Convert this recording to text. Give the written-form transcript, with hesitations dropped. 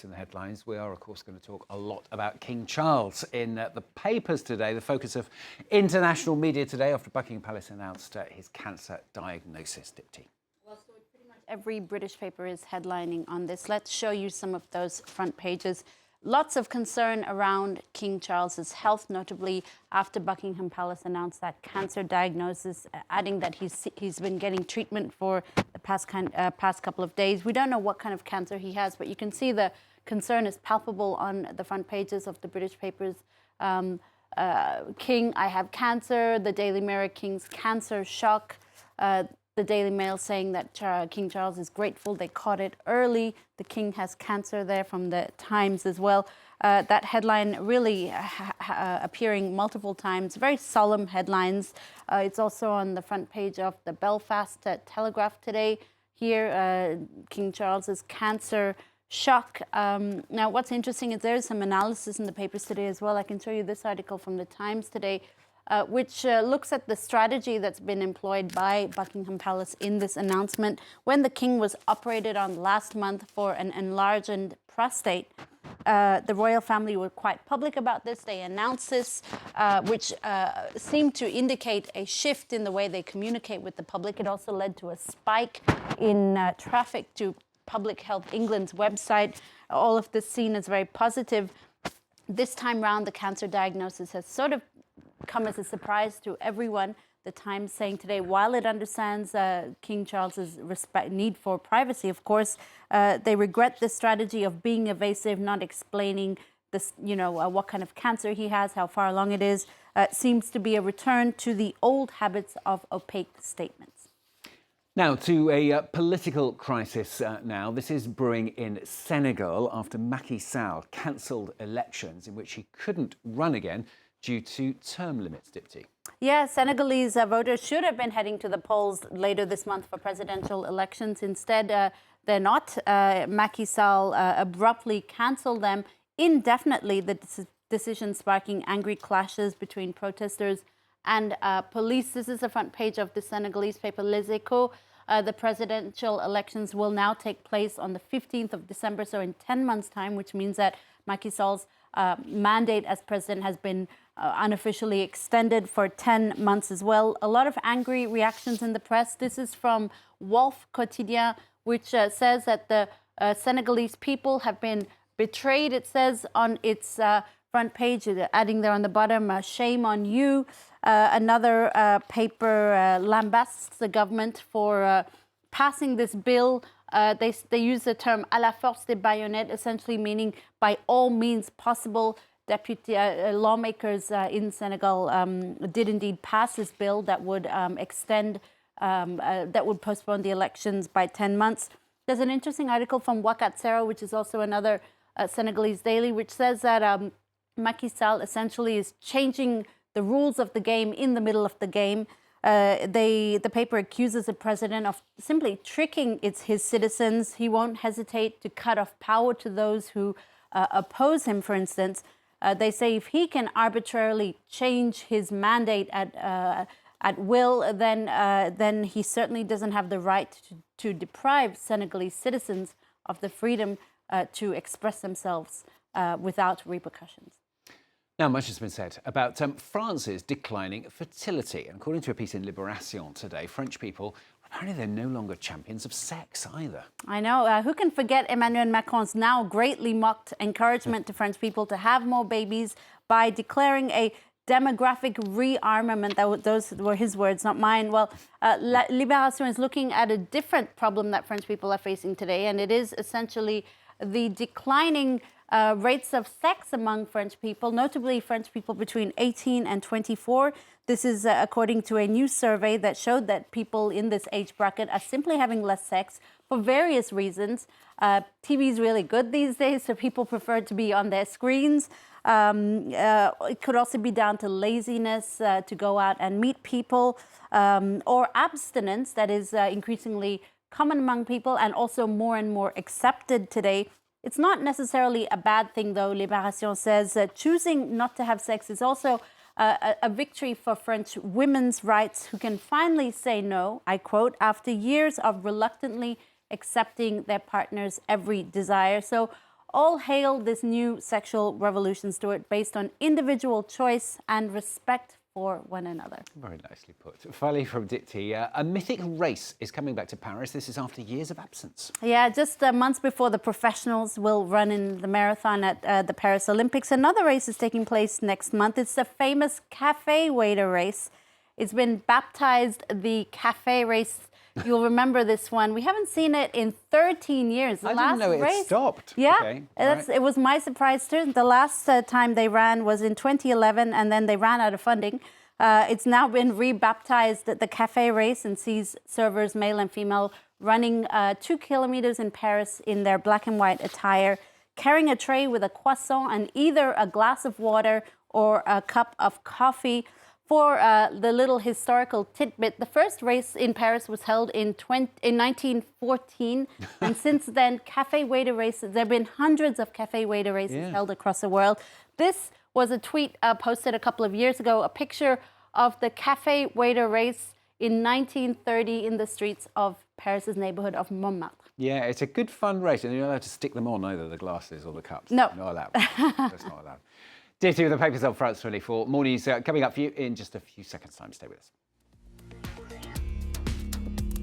in the headlines. We are, of course, going to talk a lot about King Charles in the papers today. The focus of international media today after Buckingham Palace announced his cancer diagnosis. Dipti. Well, so pretty much every British paper is headlining on this. Let's show you some of those front pages. Lots of concern around King Charles's health, notably after Buckingham Palace announced that cancer diagnosis, adding that he's been getting treatment for the past couple of days. We don't know what kind of cancer he has, but you can see the concern is palpable on the front pages of the British papers. King, I have cancer. The Daily Mirror, King's cancer shock. The Daily Mail saying that King Charles is grateful they caught it early. The King has cancer there from the Times as well. That headline really appearing multiple times. Very solemn headlines. It's also on the front page of the Belfast Telegraph today. Here, King Charles's cancer shock. Now, what's interesting is there's some analysis in the papers today as well. I can show you this article from the Times today, which looks at the strategy that's been employed by Buckingham Palace in this announcement. When the King was operated on last month for an enlarged prostate, the royal family were quite public about this. They announced this, which seemed to indicate a shift in the way they communicate with the public. It also led to a spike in traffic to Public Health England's website. All of this seen as very positive. This time round, the cancer diagnosis has sort of come as a surprise to everyone. The Times saying today, while it understands King Charles's need for privacy, of course, they regret the strategy of being evasive, not explaining this, what kind of cancer he has, how far along it is. Seems to be a return to the old habits of opaque statements. Now to a political crisis now. This is brewing in Senegal after Macky Sall cancelled elections in which he couldn't run again due to term limits, Dipti. Yeah, Senegalese voters should have been heading to the polls later this month for presidential elections. Instead, they're not. Macky Sall abruptly cancelled them indefinitely, the decision sparking angry clashes between protesters and police. This is the front page of the Senegalese paper Les Echos. The presidential elections will now take place on the 15th of December, so in 10 months' time, which means that Macky Sall's mandate as president has been unofficially extended for 10 months as well. A lot of angry reactions in the press. This is from Wolf Quotidien, which says that the Senegalese people have been betrayed. It says on its front page, adding there on the bottom, shame on you. Another paper lambasts the government for passing this bill. They use the term à la force des baïonnettes, essentially meaning by all means possible. Lawmakers in Senegal did indeed pass this bill that would that would postpone the elections by 10 months. There's an interesting article from Wakatsero, which is also another Senegalese daily, which says that Macky Sall essentially is changing the rules of the game in the middle of the game. The paper accuses the president of simply tricking his citizens. He won't hesitate to cut off power to those who oppose him, for instance. They say if he can arbitrarily change his mandate at will, then he certainly doesn't have the right to deprive Senegalese citizens of the freedom to express themselves without repercussions. Now, much has been said about France's declining fertility. And according to a piece in Libération today, French people, apparently they're no longer champions of sex either. I know. Who can forget Emmanuel Macron's now greatly mocked encouragement to French people to have more babies by declaring a demographic rearmament? Those were his words, not mine. Well, Libération is looking at a different problem that French people are facing today, and it is essentially the declining rates of sex among French people, notably French people between 18 and 24. This is according to a new survey that showed that people in this age bracket are simply having less sex for various reasons. TV is really good these days, so people prefer to be on their screens. It could also be down to laziness to go out and meet people, or abstinence that is increasingly common among people and also more and more accepted today. It's not necessarily a bad thing, though. Libération says choosing not to have sex is also a victory for French women's rights, who can finally say no, I quote, after years of reluctantly accepting their partner's every desire. So all hail this new sexual revolution, Stuart, based on individual choice and respect for one another. Very nicely put. Finally, from Dipti, a mythic race is coming back to Paris. This is after years of absence. Yeah, just months before the professionals will run in the marathon at the Paris Olympics. Another race is taking place next month. It's the famous café waiter race. It's been baptized the café race. You'll remember this one. We haven't seen it in 13 years. I didn't know it stopped. Yeah, okay. It was my surprise too. The last time they ran was in 2011, and then they ran out of funding. It's now been rebaptized the café race and sees servers, male and female, running 2 kilometers in Paris in their black and white attire, carrying a tray with a croissant and either a glass of water or a cup of coffee. For the little historical tidbit, the first race in Paris was held in 1914. And since then, café waiter races, there have been hundreds of café waiter races held across the world. This was a tweet posted a couple of years ago, a picture of the café waiter race in 1930 in the streets of Paris's neighborhood of Montmartre. Yeah, it's a good fun race, and you're not allowed to stick them on either, the glasses or the cups. No. Not allowed. That's not allowed. Dipti with the papers on France 24. More news coming up for you in just a few seconds' time. Stay with us.